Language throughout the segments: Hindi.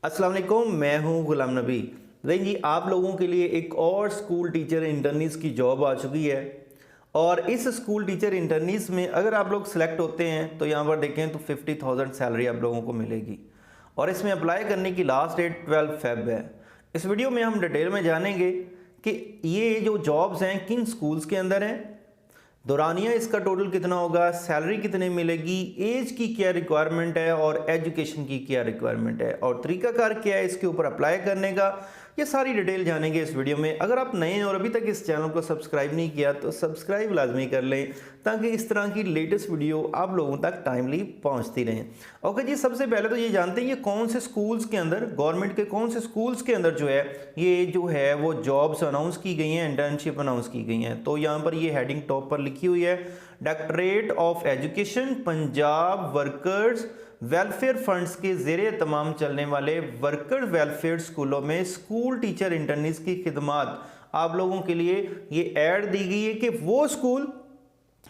अस्सलाम वालेकुम, मैं हूं गुलाम नबी। देखिए जी, आप लोगों के लिए एक और स्कूल टीचर इंटर्निस की जॉब आ चुकी है। और इस स्कूल टीचर इंटर्निस में अगर आप लोग सेलेक्ट होते हैं तो यहाँ पर देखें तो 50,000 सैलरी आप लोगों को मिलेगी। और इसमें अप्लाई करने की लास्ट डेट 12 फेब है। इस वीडियो में हम डिटेल में जानेंगे कि ये जो जॉब्स हैं किन स्कूल्स के अंदर हैं, दौरानिया इसका टोटल कितना होगा, सैलरी कितनी मिलेगी, एज की क्या रिक्वायरमेंट है और एजुकेशन की क्या रिक्वायरमेंट है और तरीकाकार क्या है इसके ऊपर अप्लाई करने का। ये सारी डिटेल जानेंगे इस वीडियो में। अगर आप नए हैं और अभी तक इस चैनल को सब्सक्राइब नहीं किया तो सब्सक्राइब लाजमी कर लें ताकि इस तरह की लेटेस्ट वीडियो आप लोगों तक टाइमली पहुंचती रहें। ओके जी, सबसे पहले तो ये जानते हैं ये कौन से स्कूल्स के अंदर, गवर्नमेंट के कौन से स्कूल्स के अंदर जो है वो जॉब्स अनाउंस की गई हैं, इंटर्नशिप अनाउंस की गई हैं। तो यहाँ पर ये हेडिंग टॉप पर लिखी हुई है, directorate of education Punjab workers welfare funds के ज़ेरे तमाम चलने वाले वर्कर वेलफेयर स्कूलों में स्कूल टीचर इंटर्निस की खिदमात आप लोगों के लिए ये ऐड दी गई है कि वो स्कूल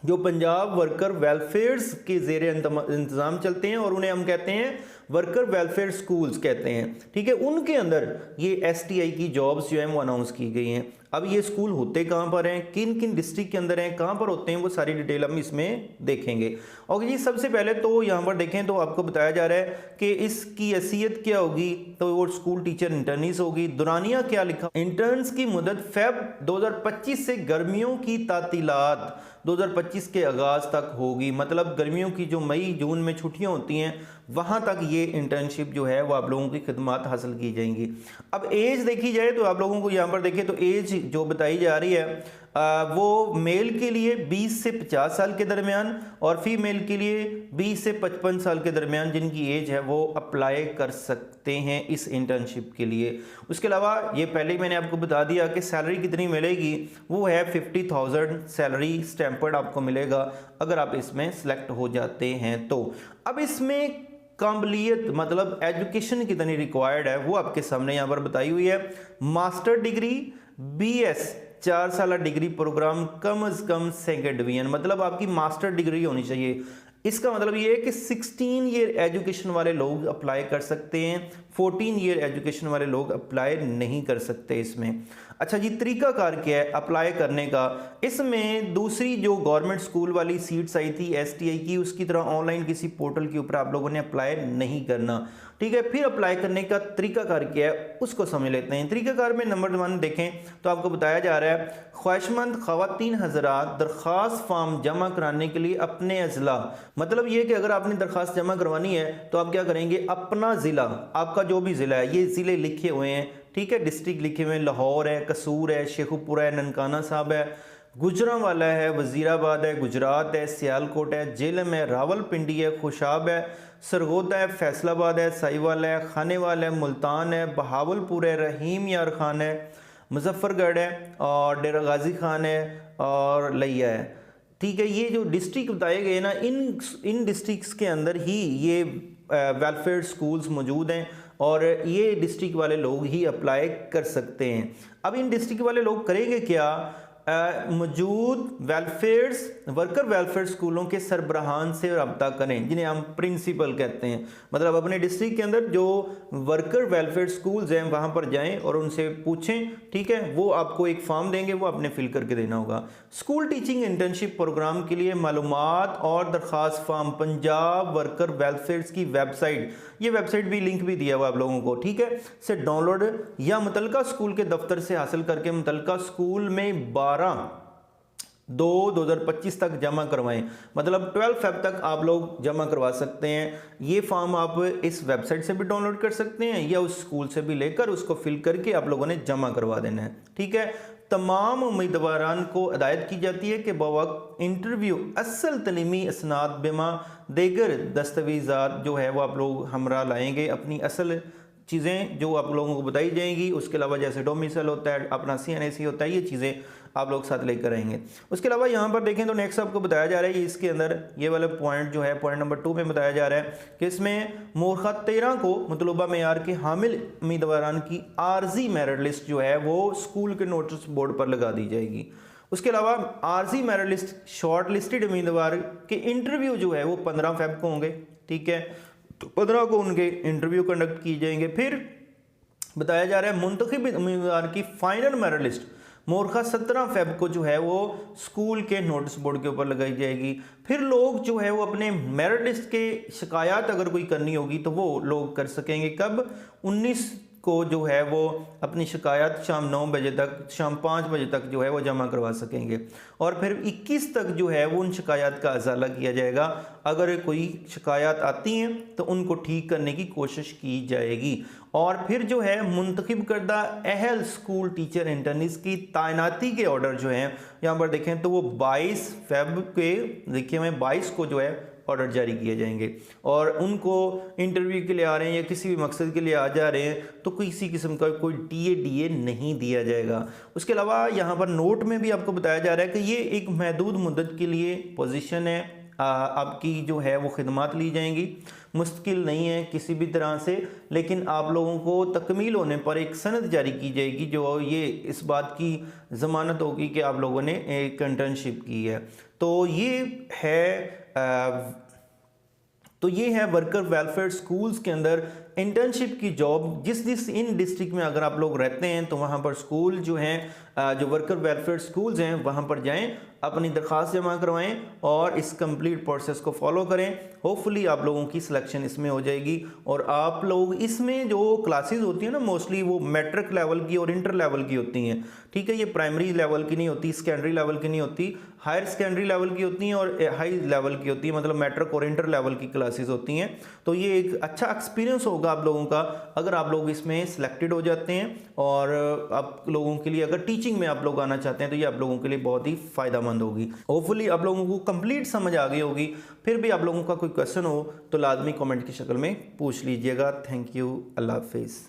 जो पंजाब वर्कर वेलफेयर्स के ज़ेरे इंतज़ाम चलते हैं और उन्हें हम कहते हैं वर्कर वेलफेयर स्कूल्स कहते हैं, ठीक है, उनके अंदर ये एसटीआई की जॉब्स जो हैं वो अनाउंस की गई हैं। अब ये स्कूल होते कहाँ पर हैं, किन किन डिस्ट्रिक्ट के अंदर हैं, कहाँ पर होते हैं, वो सारी डिटेल हम इसमें देखेंगे। ओके जी, सबसे पहले तो यहाँ पर देखें तो आपको बताया जा रहा है कि इसकी हैसियत क्या होगी, तो वो स्कूल टीचर इंटर्निस होगी। दुरानिया क्या लिखा, इंटर्न्स की मुदत फेब 2025 से गर्मियों की तातीलात 2025 के आगाज तक होगी। मतलब गर्मियों की जो मई जून में छुट्टियां होती हैं वहां तक ये इंटर्नशिप जो है वो आप लोगों की खिदमत हासिल की जाएंगी। अब एज देखी जाए तो आप लोगों को यहाँ पर देखें तो एज जो बताई जा रही है वो मेल के लिए 20 से 50 साल के दरमियान और फीमेल के लिए 20 से 55 साल के दरमियान जिनकी एज है वो अप्लाई कर सकते हैं इस इंटर्नशिप के लिए। उसके अलावा ये पहले ही मैंने आपको बता दिया कि सैलरी कितनी मिलेगी, वो है 50,000 सैलरी स्टैम्पर्ड आपको मिलेगा अगर आप इसमें सेलेक्ट हो जाते हैं तो। अब इसमें काबिलियत मतलब एजुकेशन कितनी रिक्वायर्ड है वो आपके सामने यहाँ पर बताई हुई है। मास्टर डिग्री बीएस 4 साल डिग्री प्रोग्राम कम अज कम सेकेंड डिवीजन, मतलब आपकी मास्टर डिग्री होनी चाहिए। इसका मतलब ये है कि 16 ईयर एजुकेशन वाले लोग अप्लाई कर सकते हैं, 14 ईयर एजुकेशन वाले लोग अप्लाई नहीं कर सकते इसमें। अच्छा जी, तरीकाकार क्या है अप्लाई करने का। इसमें दूसरी जो गवर्नमेंट स्कूल वाली सीट्स आई थी एसटीआई की, उसकी तरह ऑनलाइन किसी पोर्टल के ऊपर आप लोगों ने अप्लाई नहीं करना, ठीक है। फिर अप्लाई करने का तरीकाकार क्या है उसको समझ लेते हैं। तरीकाकार में नंबर 1 देखें तो आपको बताया जा रहा है ख्वाहिशमंद खवातीन हजरात दरख्वास्त फॉर्म जमा कराने के लिए अपने अजला, मतलब ये कि अगर आपने दरख्वास्त जमा करवानी है तो आप क्या करेंगे, अपना ज़िला, आपका जो भी ज़िला है, ये ज़िले लिखे हुए हैं, ठीक है, डिस्ट्रिक्ट लिखे हुए हैं, लाहौर है, कसूर है, शेखुपुरा है, ननकाना साहब है, गुजरांवाला है, वजीराबाद है, गुजरात है, सियालकोट है, जेलम है, रावलपिंडी है, खुशाब है, सरगोदा है, फैसलाबाद है, साहिवाल है, खानेवाल है, मुल्तान है, बहावलपुर है, रहीम यार खान है, मुजफ्फरगढ़ है और डेरा गाजी खान है और लिया है, ठीक है। ये जो डिस्ट्रिक्ट बताए गए ना, इन डिस्ट्रिक्ट्स के अंदर ही ये वेलफेयर स्कूल्स मौजूद हैं और ये डिस्ट्रिक्ट वाले लोग ही अप्लाई कर सकते हैं। अब इन डिस्ट्रिक्ट वाले लोग करेंगे क्या, मौजूद वेलफेयर्स वर्कर वेलफेयर स्कूलों के सरबराहान से रब्ता करें, जिन्हें हम प्रिंसिपल कहते हैं। मतलब अपने डिस्ट्रिक्ट के अंदर जो वर्कर वेलफेयर स्कूल्स हैं वहां पर जाएं और उनसे पूछें, ठीक है, वो आपको एक फॉर्म देंगे, वो आपने फिल करके देना होगा। स्कूल टीचिंग इंटर्नशिप प्रोग्राम के लिए मालूमात और दरख्वास्त फॉर्म पंजाब वर्कर वेलफेयर की वेबसाइट, ये वेबसाइट भी लिंक भी दिया हुआ आप लोगों को, ठीक है, से डाउनलोड या मुतलका स्कूल के दफ्तर से हासिल करके मुतलका स्कूल में 12/2/2025 तक जमा करवाएं। मतलब 12 फेब तक आप लोग जमा करवा सकते हैं। ये फॉर्म आप इस वेबसाइट से भी डाउनलोड कर सकते हैं या उस स्कूल से भी लेकर उसको फिल करके आप लोगों ने जमा करवा देना है, ठीक है। तमाम उम्मीदवारान को हिदायत की जाती है कि बवक्त इंटरव्यू असल तलीमी असनाद बिमा देगर दस्तावेज़ात जो है वो आप लोग हमरा लाएंगे, अपनी असल चीज़ें जो आप लोगों को बताई जाएंगी। उसके अलावा जैसे डोमिसाइल होता है, अपना CNAC होता है, ये चीज़ें आप लोग साथ लेकर आएंगे। उसके अलावा यहाँ पर देखें तो नेक्स्ट आपको बताया जा रहा है, इसके अंदर ये वाला पॉइंट जो है पॉइंट नंबर 2 में बताया जा रहा है कि इसमें मोरखा 13 को मतलूबा मेयार के हामिल उम्मीदवारान की आर्जी मेरिट लिस्ट जो है वो स्कूल के नोटिस बोर्ड पर लगा दी जाएगी। उसके अलावा आर्जी मेरिट लिस्ट शॉर्ट लिस्टेड उम्मीदवार के इंटरव्यू जो है वो 15 फेब को होंगे, ठीक है। तो 15 को उनके इंटरव्यू कंडक्ट किए जाएंगे। फिर बताया जा रहा है मुंतखब उम्मीदवार की फाइनल मेरिट लिस्ट मोरखा 17 फेब को जो है वो स्कूल के नोटिस बोर्ड के ऊपर लगाई जाएगी। फिर लोग जो है वो अपने मेरिट लिस्ट के शिकायत अगर कोई करनी होगी तो वो लोग कर सकेंगे कब, 19 को जो है वो अपनी शिकायत शाम 9 बजे तक, शाम 5 बजे तक जो है वो जमा करवा सकेंगे। और फिर 21 तक जो है वो उन शिकायत का अजाला किया जाएगा। अगर कोई शिकायत आती हैं तो उनको ठीक करने की कोशिश की जाएगी। और फिर जो है मुंतखब करदा अहल स्कूल टीचर इंटर्निस की तैनाती के ऑर्डर जो हैं यहाँ पर देखें तो वो 22 फेब के देखिए हमें 22 को जो है ऑर्डर जारी किए जाएंगे। और उनको इंटरव्यू के लिए आ रहे हैं या किसी भी मकसद के लिए आ जा रहे हैं तो किसी किस्म का कोई टीए नहीं दिया जाएगा। उसके अलावा यहाँ पर नोट में भी आपको बताया जा रहा है कि ये एक महदूद मुद्दत के लिए पोजीशन है, आपकी जो है वो खिदमत ली जाएंगी, मुश्किल नहीं है किसी भी तरह से, लेकिन आप लोगों को तकमील होने पर एक सनद जारी की जाएगी जो ये इस बात की ज़मानत होगी कि आप लोगों ने एक इंटर्नशिप की है। तो ये है वर्कर वेलफेयर स्कूल्स के अंदर इंटर्नशिप की जॉब। जिस इन डिस्ट्रिक्ट में अगर आप लोग रहते हैं तो वहाँ पर स्कूल जो हैं जो वर्कर वेलफेयर स्कूल्स हैं वहाँ पर जाएं, अपनी दरख्वास्त जमा करवाएं और इस कंप्लीट प्रोसेस को फॉलो करें। होपफुली आप लोगों की सिलेक्शन इसमें हो जाएगी। और आप लोग इसमें जो क्लासेस होती हैं ना मोस्टली वो मैट्रिक लेवल की और इंटर लेवल की होती हैं, ठीक है। ये प्राइमरी लेवल की नहीं होती, सेकेंडरी लेवल की नहीं होती, हायर सेकेंडरी लेवल की होती हैं और हाई लेवल की होती है, मतलब मैट्रिक और इंटर लेवल की क्लासेस होती हैं। तो ये एक अच्छा एक्सपीरियंस होगा आप लोगों का अगर आप लोग इसमें सिलेक्टेड हो जाते हैं। और आप लोगों के लिए अगर टीचिंग में आप लोग आना चाहते हैं तो ये आप लोगों के लिए बहुत ही फ़ायदेमंद होगी। होपफुली आप लोगों को कंप्लीट समझ आ गई होगी। फिर भी आप लोगों का कोई क्वेश्चन हो तो लाजमी कमेंट की शक्ल में पूछ लीजिएगा। थैंक यू, अल्लाह हाफिज़।